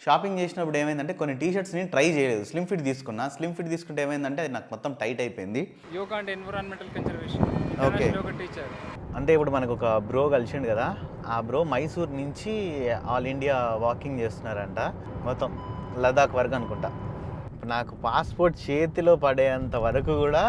Shopping చేసినప్పుడు ఏమైందంటే కొన్ని టీషర్ట్స్ నేను ట్రై చేయలేదు. స్లిమ్ ఫిట్ తీసుకున్నా. స్లిమ్ ఫిట్ తీసుకుంటే ఏమైందంటే అది నాకు మొత్తం టైట్ అయిపోయింది. Yoga and environmental conservation okay. Yoga teacher అంటే ఇప్పుడు మనకు ఒక బ్రో కలిసిండు కదా, ఆ బ్రో మైసూర్ నుంచి ఆల్ ఇండియా వాకింగ్ చేస్తున్నారంట, మొత్తం లదాఖ్ వరకు అనుకుంటా. ఇప్పుడు నాకు పాస్పోర్ట్ చేతిలో పడేంత వరకు కూడా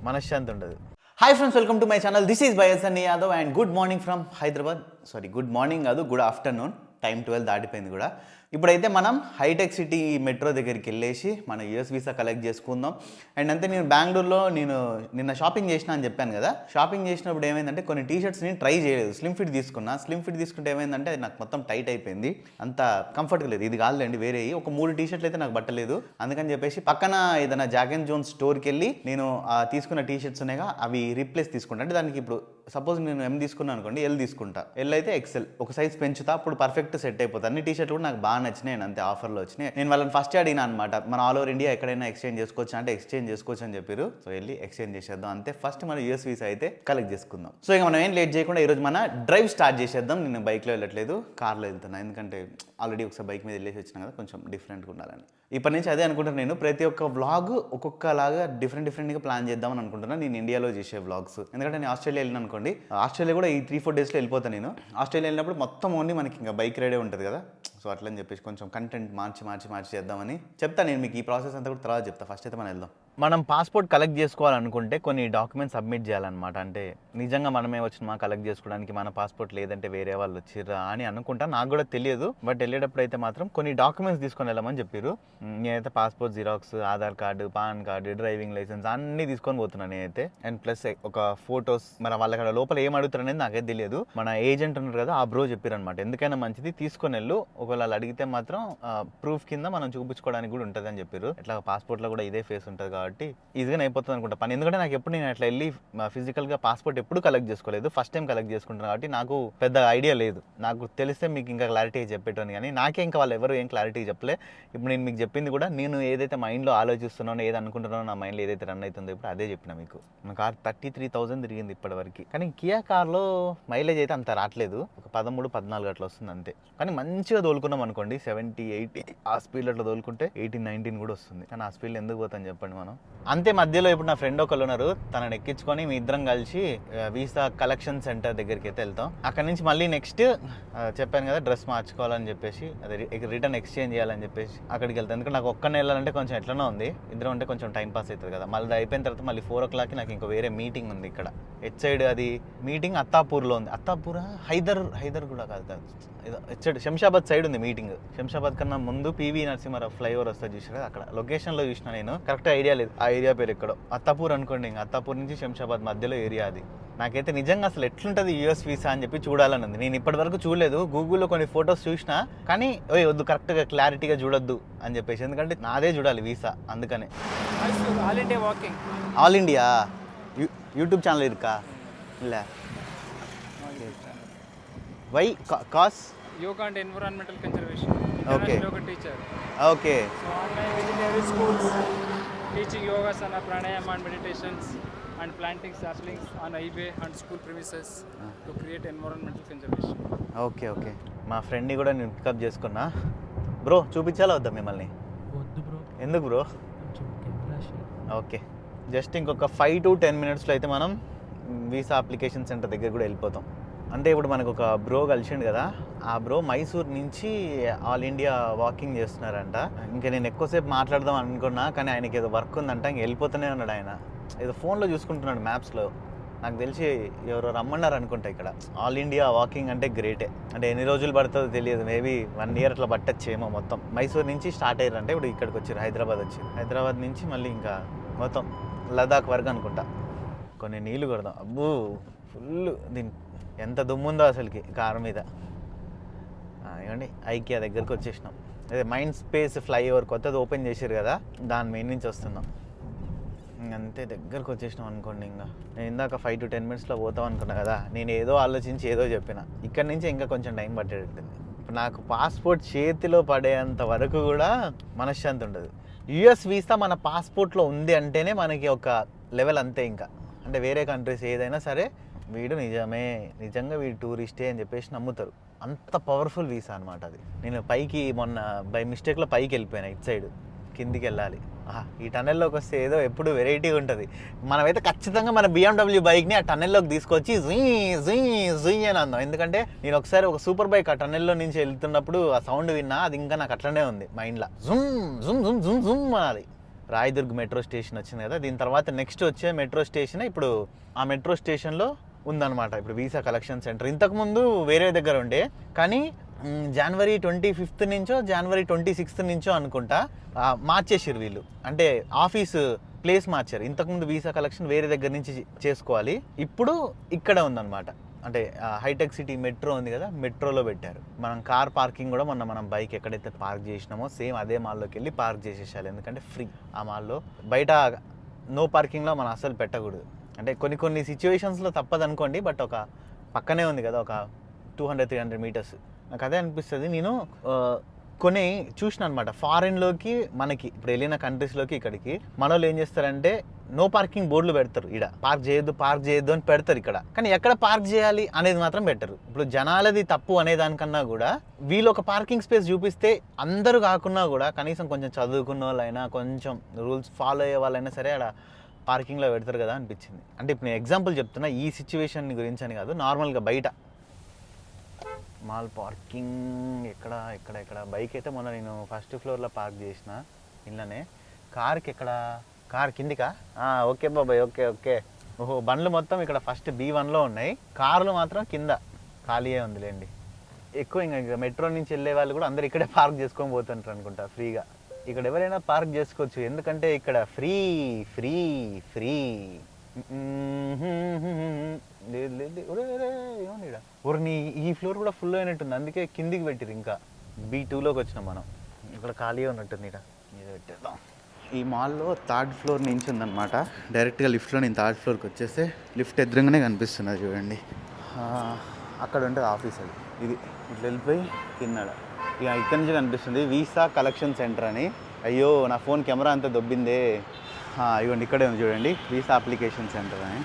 మనశ్శాంతి ఉండదు. Hi friends, welcome to my channel. This is బయసన్ Yadav and good morning from Hyderabad. Sorry, good morning కాదు, గుడ్ ఆఫ్టర్నూన్. టైం 12 దాటిపోయింది కూడా. ఇప్పుడైతే మనం హైటెక్ సిటీ మెట్రో దగ్గరికి వెళ్ళేసి మన యూఎస్ వీసా కలెక్ట్ చేసుకుందాం. అండ్ అంతే, నేను బెంగళూరులో నిన్న షాపింగ్ చేసిన అని చెప్పాను కదా. షాపింగ్ చేసినప్పుడు ఏమైందంటే కొన్ని టీషర్ట్స్ నేను ట్రై చేయలేదు. స్లిమ్ ఫిట్ తీసుకున్నా. స్లిమ్ ఫిట్ తీసుకుంటే ఏమైందంటే అది నాకు మొత్తం టైట్ అయిపోయింది. అంత కంఫర్ట్గా లేదు. ఇది కాదులేండి, వేరే ఒక 3 టీషర్ట్లు అయితే నాకు బట్టలేదు. అందుకని చెప్పేసి పక్కన ఏదైనా జాక్ అండ్ జోన్స్ స్టోర్కి వెళ్ళి నేను తీసుకున్న టీషర్ట్స్ ఉన్నాయిగా అవి రీప్లేస్ తీసుకుంటా. అంటే దానికి ఇప్పుడు సపోజ్ నేను ఎం తీసుకున్నాను అనుకోండి, ఎల్ తీసుకుంటా. ఎల్ అయితే ఎక్సెల్ ఒక సైజ్ పెంచుతా, అప్పుడు పర్ఫెక్ట్ సెట్ అయిపోతుంది. అన్ని టీషర్ట్లు కూడా నాకు బాగా నచ్చినాయి, అంతే ఆఫర్లో వచ్చినాయి. నేను వాళ్ళని ఫస్ట్ అడిగినా అనమాట, మన ఆల్ ఓవర్ ఇండియా ఎక్కడైనా ఎక్స్చేంజ్ చేసుకోవచ్చు అంటే ఎక్స్చేంజ్ చేసుకోవచ్చు అని చెప్పారు. సో వెళ్ళి ఎక్స్చేంజ్ చేసేద్దాం. అంతే, ఫస్ట్ మన యూఎస్ వీసా అయితే కలెక్ట్ చేసుకుందాం. సో ఇక మనం ఏం లేట్ చేయకుండా ఈరోజు మన డ్రైవ్ స్టార్ట్ చేసేద్దాం. నేను బైక్లో వెళ్ళట్లేదు, కార్లో వెళ్తున్నా. ఎందుకంటే ఆల్రెడీ ఒకసారి బైక్ మీద వెళ్ళేసి వచ్చినా కదా, కొంచెం డిఫరెంట్గా ఉండాలని. ఇప్పటి నుంచి అదే అనుకుంటాను. నేను ప్రతి ఒక్క వ్లాగ్ ఒక్కొక్కలాగా డిఫరెంట్గా ప్లాన్ చేద్దామని అనుకుంటున్నాను. నేను ఇండియాలో చేసే వ్లాగ్స్, ఎందుకంటే నేను ఆస్ట్రేలియా వెళ్ళిన అనుకోండి, ఆస్ట్రేలియా కూడా ఈ 3-4 డేస్లో వెళ్ళిపోతాను. నేను ఆస్ట్రేలియా వెళ్ళినప్పుడు మొత్తం ఓన్లీ మనకి ఇంకా బైక్ రైడే ఉంటుంది కదా. సో అట్లని చెప్పేసి కొంచెం కంటెంట్ మార్చి చేద్దామని చెప్తాను. నేను మీకు ఈ ప్రాసెస్ అంతా కూడా తర్వాత చెప్తా. ఫస్ట్ అయితే మనం వెళ్దాం. మనం పాస్పోర్ట్ కలెక్ట్ చేసుకోవాలనుకుంటే కొన్ని డాక్యుమెంట్స్ సబ్మిట్ చేయాలన్నమాట. అంటే నిజంగా మనమే వచ్చినా కలెక్ట్ చేసుకోవడానికి మన పాస్పోర్ట్ లేదంటే వేరే వాళ్ళు వచ్చిర్రా అని అనుకుంటా. నాకు కూడా తెలియదు, బట్ వెళ్ళేటప్పుడు అయితే మాత్రం కొన్ని డాక్యుమెంట్స్ తీసుకొని వెళ్ళమని చెప్పారు. నేనైతే passport xerox, Aadhaar card, pan card, driving licence అన్నీ తీసుకొని పోతున్నాను నేనైతే. అండ్ ప్లస్ ఒక ఫొటోస్. మరి వాళ్ళ అక్కడ లోపల ఏం అడుగుతారు అనేది నాకైతే తెలియదు. మన ఏజెంట్ ఉన్నారు కదా, ఆ బ్రో చెప్పారు అనమాట, ఎందుకైనా మంచిది తీసుకొని వెళ్ళు, ఒకవేళ వాళ్ళు అడిగితే మాత్రం ప్రూఫ్ కింద మనం చూపించుకోవడానికి కూడా ఉంటుంది అని చెప్పారు. ఇట్లా పాస్పోర్ట్లో కూడా ఇదే ఫేస్ ఉంటుంది కాబట్టి ఈజీగా అయిపోతుంది అనుకుంటా పని. ఎందుకంటే నాకు ఎప్పుడు నేను అట్లా వెళ్ళి ఫిజికల్గా పాస్పోర్ట్ ఎప్పుడు కలెక్ట్ చేసుకోలేదు, ఫస్ట్ టైం కలెక్ట్ చేసుకుంటాను కాబట్టి నాకు పెద్ద ఐడియా లేదు. నాకు తెలిస్తే మీకు ఇంకా క్లారిటీ చెప్పేటోని, కానీ నాకే ఇంకా వాళ్ళు ఎవరు ఏం క్లారిటీ చెప్పలే. ఇప్పుడు నేను మీకు చెప్పింది కూడా నేను ఏదైతే మైండ్లో ఆలోచిస్తున్నానో, ఏది అనుకుంటున్నానో, నా మైండ్లో ఏదైతే రన్ అవుతుందో ఇప్పుడు అదే చెప్పిన మీకు. నా కార్ 33,000 తిరిగింది ఇప్పటివరకు. కానీ కియా కార్లో మైలేజ్ అయితే అంత రావట్లేదు, ఒక 13-14 అట్లా వస్తుంది అంతే. కానీ మంచిగా తోలుకున్నాం అనుకోండి, 70-80 ఆ స్పీడ్ అట్లా తోలుకుంటే 18-19 కూడా వస్తుంది. కానీ ఆ స్పీడ్లో ఎందుకు పోతాం చెప్పండి మనం. అంతే, మధ్యలో ఇప్పుడు నా ఫ్రెండ్ ఒకళ్ళు ఉన్నారు, తనని ఎక్కించుకొని మీ ఇద్దరం కలిసి వీసా కలెక్షన్ సెంటర్ దగ్గరికి అయితే వెళ్తాం. అక్కడ నుంచి మళ్ళీ నెక్స్ట్ చెప్పాను కదా డ్రెస్ మార్చుకోవాలని చెప్పేసి, అదే రిటర్న్ ఎక్స్చేంజ్ చేయాలని చెప్పేసి అక్కడికి వెళ్తాను. ఎందుకంటే నాకు ఒక్కనే వెళ్ళాలంటే కొంచెం ఎట్లనో ఉంది, ఇద్దరం ఉంటే కొంచెం టైం పాస్ అవుతుంది కదా. మళ్ళీ అయిపోయిన తర్వాత మళ్ళీ 4 o'clockకి నాకు ఇంకో వేరే మీటింగ్ ఉంది ఇక్కడ. ఎట్ సైడ్ అది మీటింగ్ అత్తాపూర్లో ఉంది. అత్తాపూరా హైదర్ కూడా కాదు, ఎట్ సైడ్ శంషాబాద్ సైడ్ ఉంది మీటింగ్. శంషాబాద్ కన్నా ముందు పివి నరసింహారావు ఫ్లైఓవర్ వస్తుంది చూసారు, అక్కడ లొకేషన్లో చూసిన నేను. కరెక్ట్ ఐడియా లేదు ఆ ఏరియా పేరు ఎక్కడో. అత్తాపూర్ అనుకోండి, ఇంకా అత్తాపూర్ నుంచి శంషాబాద్ మధ్యలో ఏరియా అది. నాకైతే నిజంగా అసలు ఎట్లుంటుంది యూఎస్ వీసా అని చెప్పి చూడాలని ఉంది. నేను ఇప్పటి వరకు చూడలేదు, గూగుల్లో కొన్ని ఫొటోస్ చూసినా, కానీ వద్దు కరెక్ట్గా క్లారిటీగా చూడొద్దు అని చెప్పేసి, ఎందుకంటే నాదే చూడాలి వీసా. అందుకనే all India walking, all India YouTube channel ఇరుకా இல்லை why cause yoga and environmental conservation yoga teacher. Okay. So online within every schools teaching yogasana, pranayama and meditations and planting saplings on highway and school premises to create environmental conservation. Okay. మా ఫ్రెండ్ని కూడా నేను pickup చేసుకున్నా. Bro చూపించాలా వద్దా మిమ్మల్ని? వద్దు bro. ఎందుకు బ్రో? ఓకే, జస్ట్ ఇంకొక 5 to 10 minutesలో అయితే మనం వీసా అప్లికేషన్ సెంటర్ దగ్గర కూడా వెళ్ళిపోతాం. అంటే ఇప్పుడు మనకు ఒక బ్రో కలిసిండు కదా, ఆ బ్రో మైసూర్ నుంచి ఆల్ ఇండియా వాకింగ్ చేస్తున్నారంట. ఇంకా నేను ఎక్కువసేపు మాట్లాడదాం అనుకున్నా, కానీ ఆయనకి ఏదో వర్క్ ఉందంట, ఇంక వెళ్ళిపోతూనే ఉన్నాడు. ఆయన ఏదో ఫోన్లో చూసుకుంటున్నాడు మ్యాప్స్లో. నాకు తెలిసి ఎవరో రమ్మన్నారు అనుకుంటా. ఇక్కడ ఆల్ ఇండియా వాకింగ్ అంటే గ్రేటే. అంటే ఎన్ని రోజులు పడుతుందో తెలియదు, మేబీ 1 year అట్లా పట్టచ్చేమో. మొత్తం మైసూర్ నుంచి స్టార్ట్ అయ్యారంటే ఇప్పుడు ఇక్కడికి వచ్చారు, హైదరాబాద్ నుంచి మళ్ళీ ఇంకా మొత్తం లదాఖ్ వరకు అనుకుంటా. కొన్ని నీళ్ళు కొడదాం. అబ్బో ఫుల్, దీని ఎంత దుమ్ముందో అసలుకి కారు మీద. ఏమండి ఐకియా దగ్గరికి వచ్చేసినాం. అదే మైండ్ స్పేస్ ఫ్లైఓవర్ కొత్తది ఓపెన్ చేశారు కదా, దాని మెయిన్ నుంచి వస్తున్నాం. ఇంకంతే దగ్గరకు వచ్చేసినాం అనుకోండి. ఇంకా నేను ఇందాక 5 to 10 minutesలో పోతాం అనుకున్నా కదా, నేను ఏదో ఆలోచించి ఏదో చెప్పిన. ఇక్కడ నుంచి ఇంకా కొంచెం టైం పట్టేటట్టుంది. ఇప్పుడు నాకు పాస్పోర్ట్ చేతిలో పడేంత వరకు కూడా మనశ్శాంతి ఉండదు. యూఎస్ వీసా మన పాస్పోర్ట్లో ఉంది అంటేనే మనకి ఒక లెవెల్ అంతే. ఇంకా అంటే వేరే కంట్రీస్ ఏదైనా సరే వీడు నిజంగా వీడు టూరిస్టే అని చెప్పేసి నమ్ముతారు. అంత పవర్ఫుల్ వీసా అనమాట అది. నేను పైకి మొన్న బై మిస్టేక్లో పైకి వెళ్ళిపోయాను, ఇటు సైడ్ కిందికి వెళ్ళాలి. ఈ టనెల్లోకి వస్తే ఏదో ఎప్పుడు వెరైటీగా ఉంటుంది. మనమైతే ఖచ్చితంగా మన BMW బైక్ని ఆ టనెల్లోకి తీసుకొచ్చి జుయ్ అని అందాం. ఎందుకంటే నేను ఒకసారి ఒక సూపర్ బైక్ ఆ టనెల్లో నుంచి వెళ్తున్నప్పుడు ఆ సౌండ్ విన్నా, అది ఇంకా నాకు అట్లనే ఉంది మైండ్లో. జుమ్ జుమ్ జుమ్ జుమ్ జుమ్ అనాలి. రాయదుర్గ్ మెట్రో స్టేషన్ వచ్చింది కదా, దీని తర్వాత నెక్స్ట్ వచ్చే మెట్రో స్టేషన్ ఇప్పుడు ఆ మెట్రో స్టేషన్లో ఉందన్నమాట ఇప్పుడు వీసా కలెక్షన్ సెంటర్. ఇంతకుముందు వేరే దగ్గర ఉండే, కానీ జనవరి 25th నుంచో జనవరి 26th నుంచో అనుకుంటా మార్చేసారు వీళ్ళు. అంటే ఆఫీసు ప్లేస్ మార్చారు. ఇంతకుముందు వీసా కలెక్షన్ వేరే దగ్గర నుంచి చేసుకోవాలి, ఇప్పుడు ఇక్కడ ఉందన్నమాట. అంటే హైటెక్ సిటీ మెట్రో ఉంది కదా, మెట్రోలో పెట్టారు. మనం కార్ పార్కింగ్ కూడా మనం బైక్ ఎక్కడైతే పార్క్ చేసినామో సేమ్ అదే మాల్లోకి వెళ్ళి పార్క్ చేసేసాలి. ఎందుకంటే ఫ్రీ ఆ మాల్లో. బయట నో పార్కింగ్లో మనం అసలు పెట్టకూడదు. అంటే కొన్ని సిచ్యువేషన్స్లో తప్పదు అనుకోండి, బట్ ఒక పక్కనే ఉంది కదా, ఒక 200-300 మీటర్స్. నాకు అదే అనిపిస్తుంది. నేను కొన్ని చూసిన అనమాట, ఫారిన్లోకి మనకి ఇప్పుడు వెళ్ళిన కంట్రీస్లోకి ఇక్కడికి మన వాళ్ళు ఏం చేస్తారంటే నో పార్కింగ్ బోర్డులు పెడతారు. ఇక్కడ పార్క్ చేయొద్దు అని పెడతారు ఇక్కడ, కానీ ఎక్కడ పార్క్ చేయాలి అనేది మాత్రం పెట్టరు. ఇప్పుడు జనాలది తప్పు అనే దానికన్నా కూడా వీళ్ళు ఒక పార్కింగ్ స్పేస్ చూపిస్తే అందరూ కాకున్నా కూడా కనీసం కొంచెం చదువుకున్న వాళ్ళైనా, కొంచెం రూల్స్ ఫాలో అయ్యే వాళ్ళైనా సరే అక్కడ పార్కింగ్లో పెడతారు కదా అనిపించింది. అంటే ఇప్పుడు నేను ఎగ్జాంపుల్ చెప్తున్నా, ఈ సిచ్యువేషన్ గురించి అని కాదు, నార్మల్గా బయట మాల్ పార్కింగ్ ఎక్కడ బైక్ అయితే మొన్న నేను ఫస్ట్ ఫ్లోర్లో పార్క్ చేసిన ఇళ్ళనే. కార్కి కార్ కిందికా? ఓకే బాబాయ్, ఓకే. ఓహో, బండ్లు మొత్తం ఇక్కడ ఫస్ట్ B1లో ఉన్నాయి, కార్లు మాత్రం కింద ఖాళీయే ఉందిలేండి. ఎక్కువ ఇంకా మెట్రో నుంచి వెళ్ళే వాళ్ళు కూడా అందరు ఇక్కడే పార్క్ చేసుకొని పోతుంటారు అనుకుంటా ఫ్రీగా. ఇక్కడ ఎవరైనా పార్క్ చేసుకోవచ్చు, ఎందుకంటే ఇక్కడ ఫ్రీ. లేదు ఈ ఫ్లోర్ కూడా ఫుల్ అయినట్టుంది, అందుకే కిందికి పెట్టిరు. ఇంకా B2లోకి వచ్చినాం మనం. ఇక్కడ ఖాళీగా ఉన్నట్టుంది. ఇక్కడ ఇది పెట్టేద్దాం. ఈ మాల్లో 3rd ఫ్లోర్ నుంచి ఉందన్నమాట. డైరెక్ట్గా లిఫ్ట్లో నేను 3rd ఫ్లోర్కి వచ్చేస్తే లిఫ్ట్ ఎదురుగానే కనిపిస్తున్నది చూడండి. అక్కడ ఉంటుంది ఆఫీస్. అది ఇది ఇట్లా వెళ్ళిపోయి కింద ఇక ఇక్కడ నుంచి కనిపిస్తుంది వీసా కలెక్షన్ సెంటర్ అని. అయ్యో, నా ఫోన్ కెమెరా అంతా దొబ్బిందే. ఇవ్వండి, ఇక్కడే ఉంది చూడండి, వీసా అప్లికేషన్ సెంటర్ అని.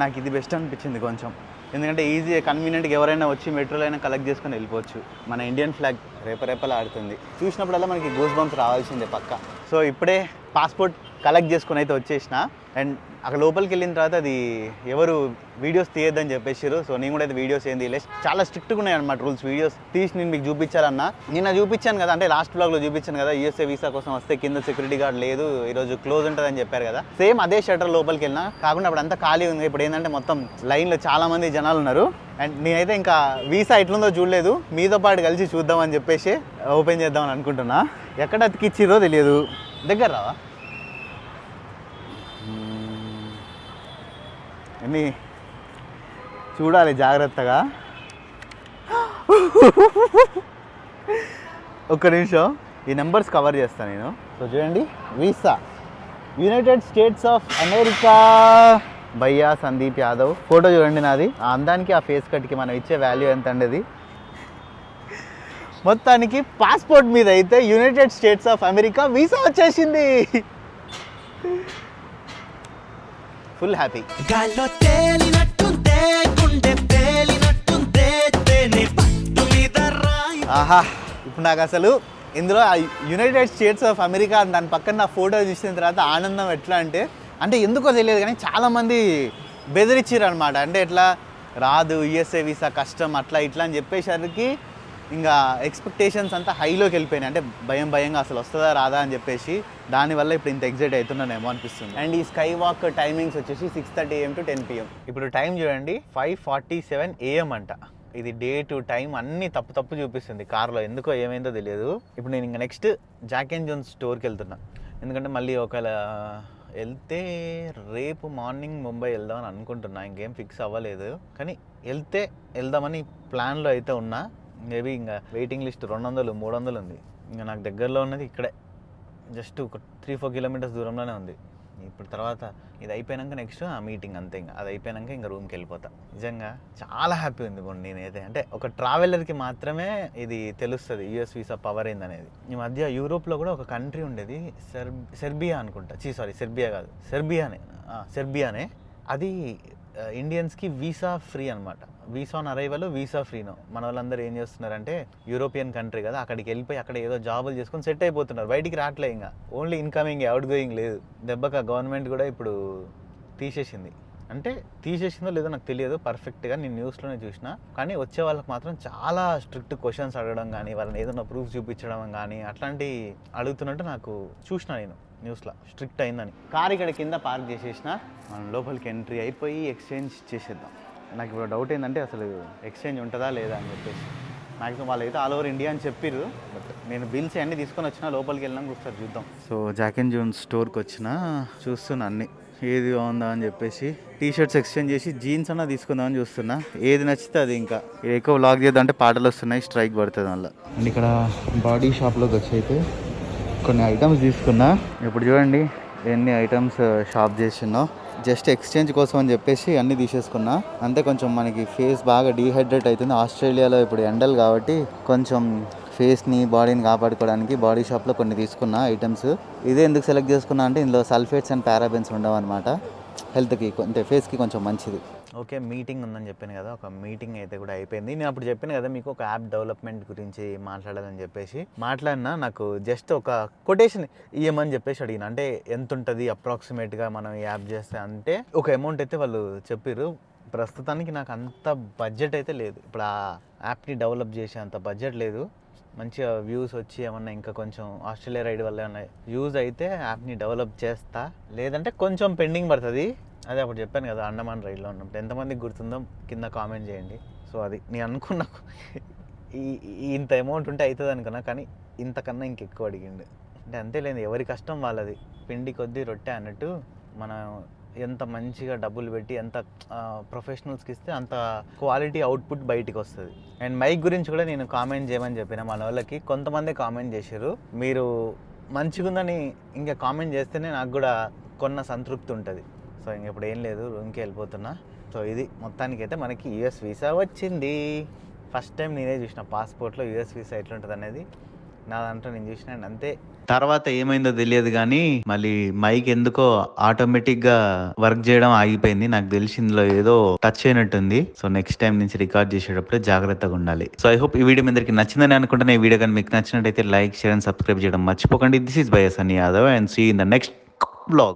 నాకు ఇది బెస్ట్ అనిపించింది కొంచెం, ఎందుకంటే ఈజీగా కన్వీనియంట్గా ఎవరైనా వచ్చి మెట్రోలో అయినా కలెక్ట్ చేసుకొని వెళ్ళిపోవచ్చు. మన ఇండియన్ ఫ్లాగ్ రేపలా ఆడుతుంది. చూసినప్పుడల్లా మనకి గూస్ బంప్స్ రావాల్సిందే పక్క. సో ఇప్పుడే పాస్పోర్ట్ కలెక్ట్ చేసుకొని అయితే వచ్చేసిన. అండ్ అక్కడ లోపలికి వెళ్ళిన తర్వాత అది ఎవరు వీడియోస్ తీయొద్దని చెప్పేసారు. సో నేను కూడా అయితే వీడియోస్ ఏం తీయలేదు. చాలా స్ట్రిక్ట్గా ఉన్నాయి అనమాట రూల్స్. వీడియోస్ తీసి నేను మీకు చూపించాలన్నా, నిన్న చూపించాను కదా, అంటే లాస్ట్ బ్లాగ్లో చూపించాను కదా, USA వీసా కోసం వస్తే కింద సెక్యూరిటీ గార్డ్ లేదు, ఈరోజు క్లోజ్ ఉంటుందని చెప్పారు కదా. సేమ్ అదే షట్టర్ లోపలికి వెళ్ళినా, కాకుండా అప్పుడు అంతా ఖాళీ ఉంది. ఇప్పుడు ఏంటంటే మొత్తం లైన్లో చాలా మంది జనాలు ఉన్నారు. అండ్ నేనైతే ఇంకా వీసా ఎట్లుందో చూడలేదు, మీతో పాటు కలిసి చూద్దామని చెప్పేసి ఓపెన్ చేద్దామని అనుకుంటున్నా. ఎక్కడ అతికిచ్చిరో తెలియదు. దగ్గర రావా అన్నీ చూడాలి జాగ్రత్తగా. ఒక్క నిమిషం, ఈ నెంబర్స్ కవర్ చేస్తాను నేను. సో చూడండి, visa United States of America, భయ్యా సందీప్ యాదవ్. ఫోటో చూడండి నాది. ఆ అందానికి, ఆ ఫేస్ కట్కి మనం ఇచ్చే వాల్యూ ఎంత అండి. మొత్తానికి పాస్పోర్ట్ మీద అయితే United States of America visa వచ్చేసింది. Full happy. ఆహా, ఇప్పుడు నాకు అసలు ఇందులో యునైటెడ్ స్టేట్స్ ఆఫ్ అమెరికా దాని పక్కన నా ఫోటో చూసిన తర్వాత ఆనందం ఎట్లా అంటే ఎందుకో తెలియదు కానీ చాలామంది బెదిరించారు అనమాట. అంటే ఎట్లా రాదు, USA వీసా కష్టం, అట్లా ఇట్లా అని చెప్పేసరికి ఇంకా ఎక్స్పెక్టేషన్స్ అంతా హైలోకి వెళ్ళిపోయినాయి. అంటే భయంగా అసలు వస్తుందా రాదా అని చెప్పేసి, దానివల్ల ఇప్పుడు ఇంత ఎగ్జైట్ అవుతున్నానేమో అనిపిస్తుంది. అండ్ ఈ స్కై వాక్ టైమింగ్స్ వచ్చేసి 6:30 AM to 10 PM. ఇప్పుడు టైం చూడండి, 5:47 AM అంట. ఇది డే టు టైం అన్నీ తప్పు చూపిస్తుంది కార్లో, ఎందుకో ఏమైందో తెలియదు. ఇప్పుడు నేను ఇంకా నెక్స్ట్ జాక్ అండ్ జోన్స్ స్టోర్కి వెళ్తున్నా, ఎందుకంటే మళ్ళీ ఒకవేళ వెళ్తే రేపు మార్నింగ్ ముంబై వెళ్దామని అనుకుంటున్నా. ఇంకేం ఫిక్స్ అవ్వలేదు, కానీ వెళ్దామని ప్లాన్లో అయితే ఉన్నా. మేబీ ఇంకా వెయిటింగ్ లిస్ట్ 200-300 ఉంది. ఇంకా నాకు దగ్గరలో ఉన్నది ఇక్కడే, జస్ట్ ఒక 3-4 కిలోమీటర్స్ దూరంలోనే ఉంది. ఇప్పుడు తర్వాత ఇది అయిపోయాక నెక్స్ట్ ఆ మీటింగ్, అంతే. ఇంకా అది అయిపోయాక ఇంకా రూమ్కి వెళ్ళిపోతా. నిజంగా చాలా హ్యాపీ ఉంది నేనైతే. అంటే ఒక ట్రావెలర్కి మాత్రమే ఇది తెలుస్తుంది US వీసా పవర్ ఏందనేది. ఈ మధ్య యూరోప్లో కూడా ఒక కంట్రీ ఉండేది, సెర్బియా అనుకుంటా. సెర్బియా కాదు, సెర్బియానే. అది ఇండియన్స్కి వీసా ఫ్రీ అనమాట. వీసా ఆన్ అరైవల్, వీసా ఫ్రీనో. మన వాళ్ళందరూ ఏం చేస్తున్నారంటే యూరోపియన్ కంట్రీ కదా, అక్కడికి వెళ్ళిపోయి అక్కడ ఏదో జాబులు చేసుకొని సెట్ అయిపోతున్నారు, బయటికి రావట్లే. ఇంకా ఓన్లీ ఇన్కమింగ్, అవుట్ గోయింగ్ లేదు. దెబ్బక గవర్నమెంట్ కూడా ఇప్పుడు తీసేసింది. అంటే తీసేసిందో లేదో నాకు తెలియదు పర్ఫెక్ట్గా, నేను న్యూస్లోనే చూసిన. కానీ వచ్చే వాళ్ళకి మాత్రం చాలా స్ట్రిక్ట్ క్వశ్చన్స్ అడగడం కానీ, వాళ్ళని ఏదైనా ప్రూఫ్ చూపించడం కానీ అట్లాంటి అడుగుతున్నట్టు నాకు చూసిన నేను న్యూస్లో. స్ట్రిక్ట్ అయిందని. కార్ ఇక్కడ కింద పార్క్ చేసేసిన, మనం లోపలికి ఎంట్రీ అయిపోయి ఎక్స్చేంజ్ చేసేద్దాం. నాకు ఇప్పుడు డౌట్ ఏంటంటే అసలు ఎక్స్చేంజ్ ఉంటుందా లేదా అని చెప్పేసి. మ్యాక్సిమం వాళ్ళు అయితే ఆల్ ఓవర్ ఇండియా అని చెప్పిర్రు, బట్ నేను బిల్స్ అన్నీ తీసుకొని వచ్చిన, లోపలికి వెళ్ళినాక ఒకసారి చూద్దాం. సో జాక్ అండ్ జోన్స్ స్టోర్కి వచ్చిన, చూస్తున్నా అన్నీ ఏది బాగుందా అని చెప్పేసి. టీ షర్ట్స్ ఎక్స్చేంజ్ చేసి జీన్స్ అన్నా తీసుకుందామని చూస్తున్నా, ఏది నచ్చితే అది. ఇంకా ఎక్కువ వ్లాగ్ చేద్దాం అంటే పాటలు వస్తున్నాయి, స్ట్రైక్ పడుతుంది వల్ల. అండ్ ఇక్కడ బాడీ షాప్లోకి వచ్చి అయితే కొన్ని ఐటమ్స్ తీసుకున్నా. ఇప్పుడు చూడండి ఎన్ని ఐటమ్స్ షాప్ చేసినో, జస్ట్ ఎక్స్చేంజ్ కోసం అని చెప్పేసి అన్నీ తీసేసుకున్నా. అంతే, కొంచెం మనకి ఫేస్ బాగా డీహైడ్రేట్ అవుతుంది. ఆస్ట్రేలియాలో ఇప్పుడు ఎండలు కాబట్టి కొంచెం ఫేస్ని బాడీని కాపాడుకోవడానికి బాడీ షాప్లో కొన్ని తీసుకున్న ఐటమ్స్. ఇదే ఎందుకు సెలెక్ట్ చేసుకున్నా అంటే ఇందులో సల్ఫేట్స్ అండ్ పారాబెన్స్ ఉండవు అనమాట. హెల్త్కి అంటే ఫేస్కి కొంచెం మంచిది. ఓకే, మీటింగ్ ఉందని చెప్పాను కదా, ఒక మీటింగ్ అయితే కూడా అయిపోయింది. నేను అప్పుడు చెప్పాను కదా మీకు ఒక యాప్ డెవలప్మెంట్ గురించి మాట్లాడాలని చెప్పేసి. మాట్లాడినా నాకు జస్ట్ ఒక కొటేషన్ ఇవ్వమని చెప్పేసి అడిగిన. అంటే ఎంత ఉంటుంది అప్రాక్సిమేట్గా మనం ఈ యాప్ చేస్తే అంటే ఒక అమౌంట్ అయితే వాళ్ళు చెప్పారు. ప్రస్తుతానికి నాకు అంత బడ్జెట్ అయితే లేదు, ఇప్పుడు ఆ యాప్ని డెవలప్ చేసే అంత బడ్జెట్ లేదు. మంచిగా వ్యూస్ వచ్చి ఏమన్నా ఇంకా కొంచెం ఆస్ట్రేలియా రైడ్ వల్ల ఏమన్నా యూజ్ అయితే యాప్ని డెవలప్ చేస్తా, లేదంటే కొంచెం పెండింగ్ పడుతుంది. అదే అప్పుడు చెప్పాను కదా అండమాన్ రైడ్లో ఉన్నప్పుడు. ఎంతమందికి గుర్తుందో కింద కామెంట్ చేయండి. సో అది నేను అనుకున్నా, ఇంత అమౌంట్ ఉంటే అవుతుంది అనుకున్నా, కానీ ఇంతకన్నా ఇంకెక్కువ అడిగిండు. అంటే అంతేలేదు, ఎవరి కష్టం వాళ్ళది, పిండి కొద్దీ రొట్టె అన్నట్టు. మనం ఎంత మంచిగా డబ్బులు పెట్టి ఎంత ప్రొఫెషనల్స్కి ఇస్తే అంత క్వాలిటీ అవుట్పుట్ బయటికి వస్తుంది. అండ్ మైక్ గురించి కూడా నేను కామెంట్ చేయమని చెప్పిన మన వాళ్ళకి. కొంతమంది కామెంట్ చేశారు, మీరు మంచిగా ఉందని ఇంకా కామెంట్ చేస్తేనే నాకు కూడా కొన్న సంతృప్తి ఉంటుంది. సో ఇంక ఇప్పుడు ఏం లేదు, రూమ్కి వెళ్ళిపోతున్నా. సో ఇది మొత్తానికి అయితే మనకి యూఎస్ వీసా వచ్చింది. ఫస్ట్ టైం నేనే చూసిన పాస్పోర్ట్లో యూఎస్ వీసా ఎట్లుంటుంది అనేది. నా దాంట్లో నేను చూసిన. అండ్ అంతే, తర్వాత ఏమైందో తెలియదు కానీ మళ్ళీ మైక్ ఎందుకో ఆటోమేటిక్గా వర్క్ చేయడం ఆగిపోయింది. నాకు తెలిసి ఇందులో ఏదో టచ్ అయినట్టుంది. సో నెక్స్ట్ టైం నుంచి రికార్డ్ చేసేటప్పుడు జాగ్రత్తగా ఉండాలి. సో ఐ హోప్ ఈ వీడియో మీ అందరికి నచ్చిందని అనుకుంటున్నా. ఈ వీడియో కానీ మీకు నచ్చినట్టయితే లైక్, షేర్ అండ్ సబ్స్క్రైబ్ చేయడం మర్చిపోకండి. This is by Sunny Yadav and see in the next vlog.